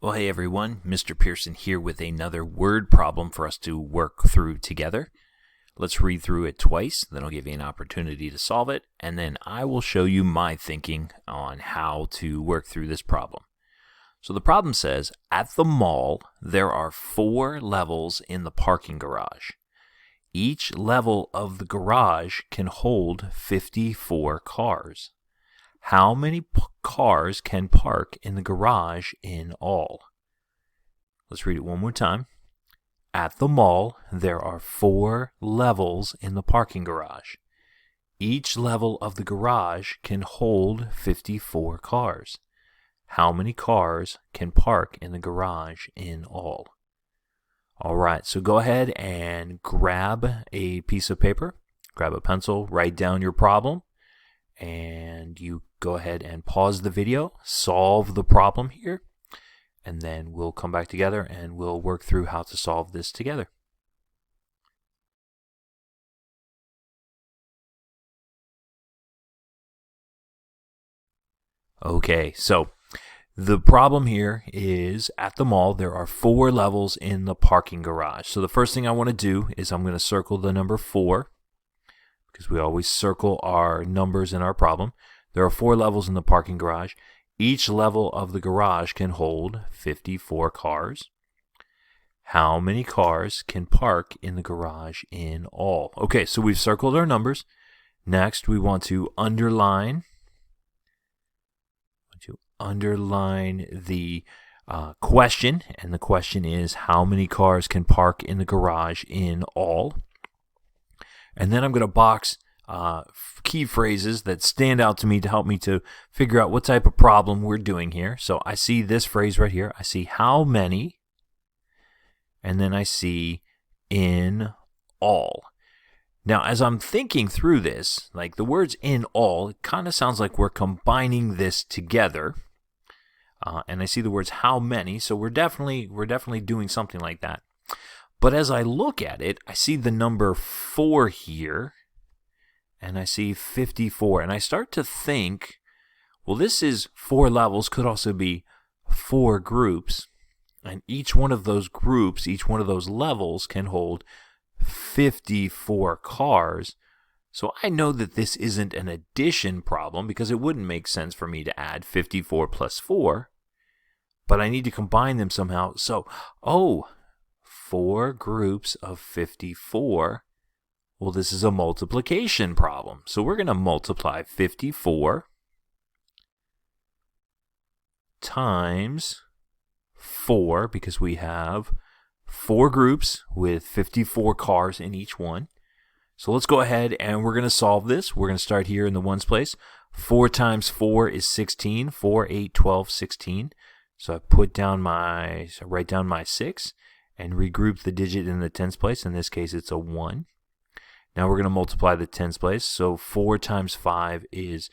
Well, hey everyone, Mr. Pearson here with another word problem for us to work through together. Let's read through it twice, then I'll give you an opportunity to solve it, and then I will show you my thinking on how to work through this problem. So the problem says, at the mall, there are 4 levels in the parking garage. Each level of the garage can hold 54 cars. How many cars can park in the garage in all? Let's read it one more time. At the mall, there are 4 levels in the parking garage. Each level of the garage can hold 54 cars. How many cars can park in the garage in all? All right, so go ahead and grab a piece of paper, grab a pencil, write down your problem, and you go ahead and pause the video, solve the problem here, and then we'll come back together and we'll work through how to solve this together. Okay, so the problem here is at the mall there are 4 levels in the parking garage. So the first thing I want to do is I'm going to circle the number 4 because we always circle our numbers in our problem. There are 4 levels in the parking garage. Each level of the garage can hold 54 cars. How many cars can park in the garage in all? Okay, so we've circled our numbers. Next, we want to underline the question, and the question is how many cars can park in the garage in all. And then I'm going to box key phrases that stand out to me to help me to figure out what type of problem we're doing here. So I see this phrase right here. I see how many, and then I see in all. Now, as I'm thinking through this, like the words in all, it kind of sounds like we're combining this together. And I see the words how many, so we're definitely doing something like that. But as I look at it, I see the number 4 here, and I see 54, and I start to think, well, this is 4 levels, could also be 4 groups, and each one of those groups, each one of those levels can hold 54 cars. So I know that this isn't an addition problem because it wouldn't make sense for me to add 54 plus 4, but I need to combine them somehow. So, 4 groups of 54. Well, this is a multiplication problem. So we're going to multiply 54 times 4 because we have 4 groups with 54 cars in each one. So let's go ahead and we're going to solve this. We're going to start here in the ones place. 4 times 4 is 16. 4, 8, 12, 16. So I write down my 6 and regroup the digit in the tens place. In this case, it's a 1. Now we're going to multiply the tens place. So 4 times 5 is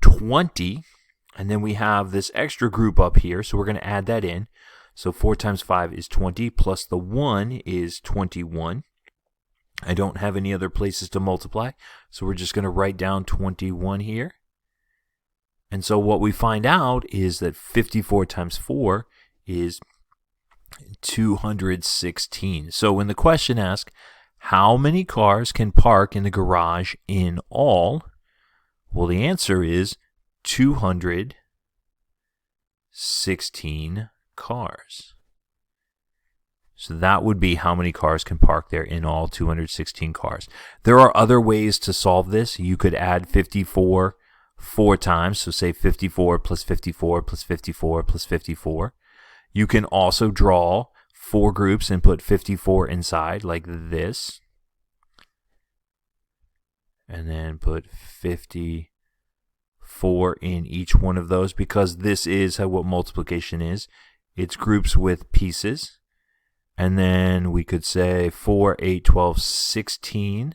20. And then we have this extra group up here, so we're going to add that in. So 4 times 5 is 20, plus the 1 is 21. I don't have any other places to multiply, so we're just going to write down 21 here. And so what we find out is that 54 times 4 is 216. So when the question asks, how many cars can park in the garage in all? Well, the answer is 216 cars. So that would be how many cars can park there in all, 216 cars. There are other ways to solve this. You could add 54 4 times, so say 54 plus 54 plus 54 plus 54. You can also draw 4 groups and put 54 inside like this. And then put 54 in each one of those because this is what multiplication is. It's groups with pieces. And then we could say 4, 8, 12, 16,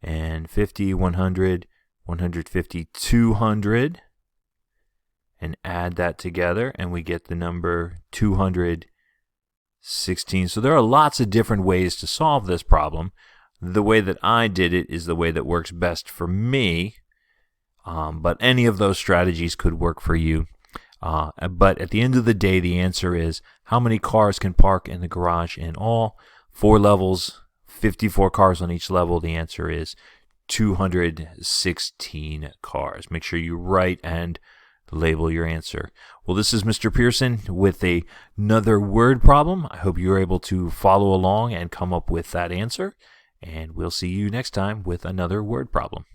and 50, 100, 150, 200, and add that together, and we get the number 216. So there are lots of different ways to solve this problem. The way that I did it is the way that works best for me. But any of those strategies could work for you. But at the end of the day, the answer is how many cars can park in the garage in all. 4 levels, 54 cars on each level. The answer is 216 cars. Make sure you write and label your answer. Well, this is Mr. Pearson with another word problem. I hope you're able to follow along and come up with that answer. And we'll see you next time with another word problem.